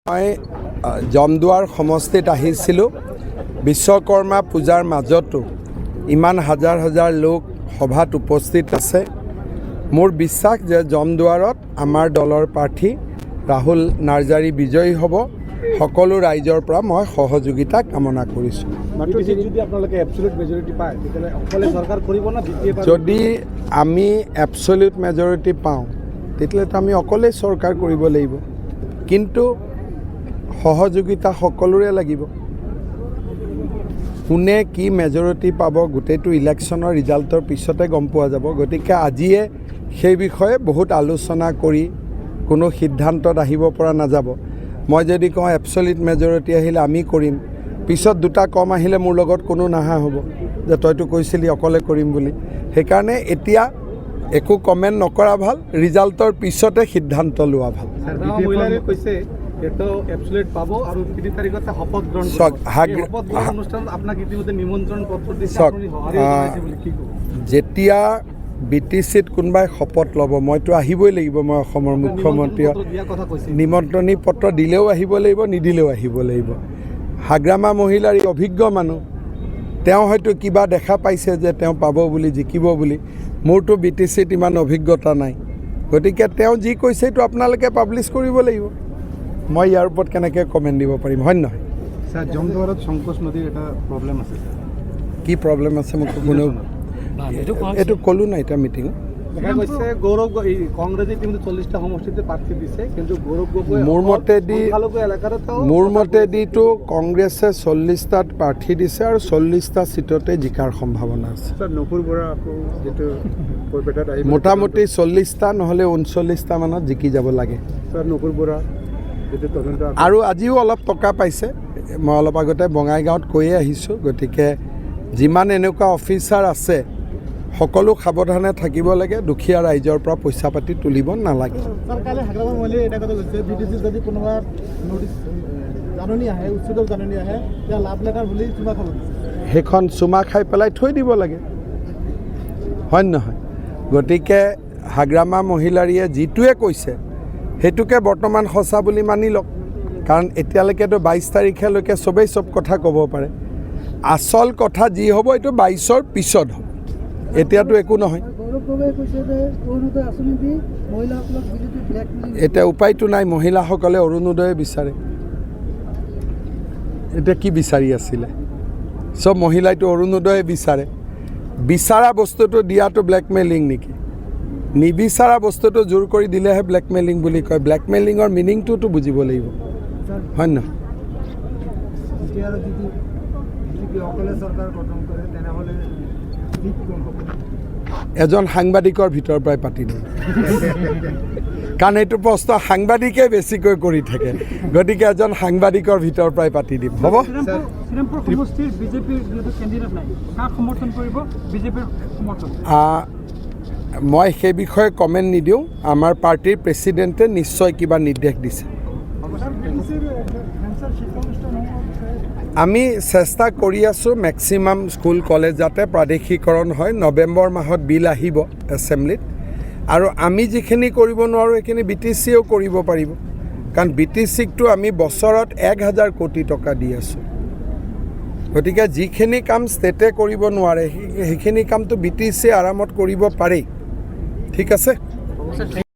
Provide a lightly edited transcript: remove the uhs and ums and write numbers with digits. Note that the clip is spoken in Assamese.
মই জমদুৱাৰ সমষ্টিত আহিছিলোঁ। বিশ্বকৰ্মা পূজাৰ মাজতো ইমান হাজাৰ হাজাৰ লোক সভাত উপস্থিত আছে। মোৰ বিশ্বাস যে জমদুৱাৰত আমাৰ দলৰ প্ৰাৰ্থী ৰাহুল নাৰ্জাৰী বিজয়ী হ'ব। সকলো ৰাইজৰ পৰা মই সহযোগিতা কামনা কৰিছোঁ। যদি আমি এবছলিউট মেজৰিটি পাওঁ তেতিয়াহ'লে আমি অকলেই চৰকাৰ কৰিব লাগিব, কিন্তু সহযোগিতা সকলোৰে লাগিব। কোনে কি মেজৰিটি পাব গোটেইটো ইলেকশ্যনৰ ৰিজাল্টৰ পিছতে গম পোৱা যাব। গতিকে আজিয়ে সেই বিষয়ে বহুত আলোচনা কৰি কোনো সিদ্ধান্তত আহিব পৰা নাযাব। মই যদি কওঁ এবছলিউট মেজৰিটি আহিলে আমি কৰিম, পিছত দুটা কম আহিলে মোৰ লগত কোনো নাহা হ'ব যে তইতো কৈছিলি অকলে কৰিম বুলি। সেইকাৰণে এতিয়া একো কমেণ্ট নকৰা ভাল, ৰিজাল্টৰ পিছতে সিদ্ধান্ত লোৱা ভাল। যেতিয়া BTCত কোনোবাই শপত ল'ব মইতো আহিবই লাগিব। মই অসমৰ মুখ্যমন্ত্ৰীয়ে নিমন্ত্ৰণী পত্ৰ দিলেও আহিব লাগিব, নিদিলেও আহিব লাগিব। হাগ্ৰামা মহিলাৰ অভিজ্ঞ মানুহ, তেওঁ হয়তো কিবা দেখা পাইছে যে তেওঁ পাব বুলি, জিকিব বুলি। মোৰতো BTCত ইমান অভিজ্ঞতা নাই, গতিকে তেওঁ যি কৈছে এইটো আপোনালোকে পাব্লিছ কৰিব লাগিব। মই ইয়াৰ ওপৰত কেনেকৈ কমেণ্ট দিব পাৰিম, হয় নহয়? ছাৰ, জমদুৱাৰত সংকোচ নদীৰ এটা প্ৰব্লেম আছে। কি প্ৰব্লেম আছে মোক কোনেও এইটো ক'লোঁ নাই এতিয়া মিটিঙত। মোৰ মতেদিতো কংগ্ৰেছে 40টাত প্ৰাৰ্থী দিছে আৰু 40টা ছিটতে জিকাৰ সম্ভাৱনা আছে। মোটামুটি 40টা নহ'লে 39টা মানত জিকি যাব লাগে। আৰু আজিও অলপ টকা পাইছে। মই অলপ আগতে বঙাইগাঁৱত কৈয়ে আহিছোঁ। গতিকে যিমান এনেকুৱা অফিচাৰ আছে সকলো সাৱধানে থাকিব লাগে, দুখীয়া ৰাইজৰ পৰা পইচা পাতি তুলিব নালাগে। সেইখন চুমা খাই পেলাই থৈ দিব লাগে, হয় নহয়? গতিকে হাগ্ৰামা মহিলাৰীয়ে যিটোৱে কৈছে সেইটোকে বৰ্তমান সঁচা বুলি মানি লওক, কাৰণ এতিয়ালৈকেতো 22 তাৰিখলৈকে চবেই চব কথা ক'ব পাৰে। আচল কথা যি হ'ব এইটো 22ৰ পিছত হ'ব, এতিয়াতো একো নহয়। এতিয়া উপায়টো নাই, মহিলাসকলে অৰুণোদয়ে বিচাৰে। এতিয়া কি বিচাৰি আছিলে? চব মহিলাইতো অৰুণোদয়ে বিচাৰে। বিচাৰা বস্তুটো দিয়াটো ব্লেকমেইলিং নেকি? নিবিচাৰা বস্তুটো জোৰ কৰি দিলেহে ব্লেকমেইলিং বুলি কয়। ব্লেকমেইলিঙৰ মিনিংটোতো বুজিব লাগিব, হয় নহয়? এজন সাংবাদিকৰ ভিতৰৰ পৰাই পাতি দিম, কাৰণ এইটো প্ৰশ্ন সাংবাদিকে বেছিকৈ কৰি থাকে। গতিকে এজন সাংবাদিকৰ ভিতৰৰ পৰাই পাতি দিম, হ'ব? মই সেই বিষয়ে কমেণ্ট নিদিওঁ। আমাৰ পাৰ্টিৰ প্ৰেছিডেণ্টে নিশ্চয় কিবা নিৰ্দেশ দিছে। আমি চেষ্টা কৰি আছোঁ মেক্সিমাম স্কুল কলেজ যাতে প্ৰাদেশিকৰণ হয়। নৱেম্বৰ মাহত বিল আহিব এছেম্বলিত, আৰু আমি যিখিনি কৰিব নোৱাৰোঁ সেইখিনি BTCয়েও কৰিব পাৰিব, কাৰণ BTCকতো আমি বছৰত 1000 কোটি টকা দি আছোঁ। গতিকে যিখিনি কাম ষ্টেটে কৰিব নোৱাৰে সেইখিনি কামটো BTCয়ে আৰামত কৰিব পাৰেই। ঠিক আছে।